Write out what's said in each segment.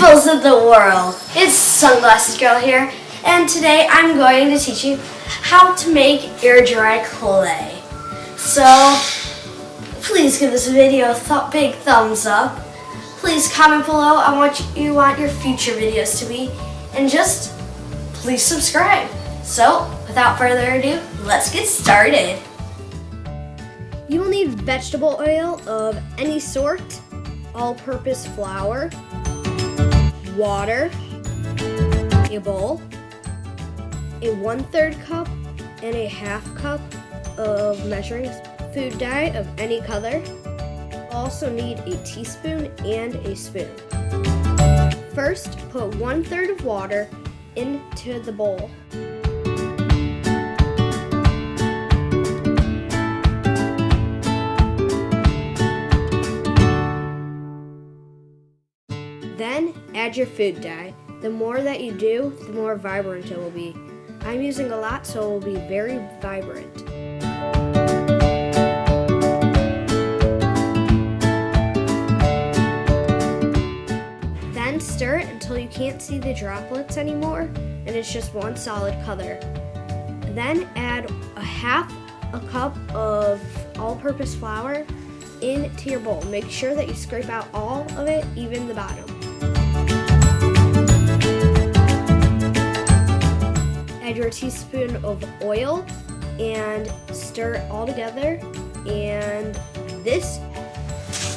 peoples of the world, it's Sunglasses Girl here, and today I'm going to teach you how to make air dry clay. So please give this video a big thumbs up. Please comment below on what you want your future videos to be, and just please subscribe. So without further ado, let's get started. You will need vegetable oil of any sort, all-purpose flour, water, a bowl, a 1/3 cup and a 1/2 cup of measuring food dye of any color. You'll also need a teaspoon and a spoon. First, put 1/3 of water into the bowl. Then add your food dye. The more that you do, the more vibrant it will be. I'm using a lot, so it will be very vibrant. Then stir it until you can't see the droplets anymore, and it's just one solid color. Then add a 1/2 cup of all-purpose flour into your bowl. Make sure that you scrape out all of it, even the bottom. Add your teaspoon of oil and stir it all together, and this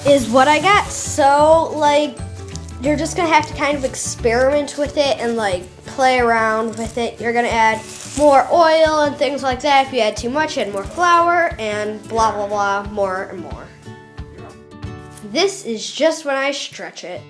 is what I got. So you're just gonna have to kind of experiment with it and play around with it. You're gonna add more oil and things like that. If you add too much, add more flour and blah blah blah, more and more. This is just when I stretch it.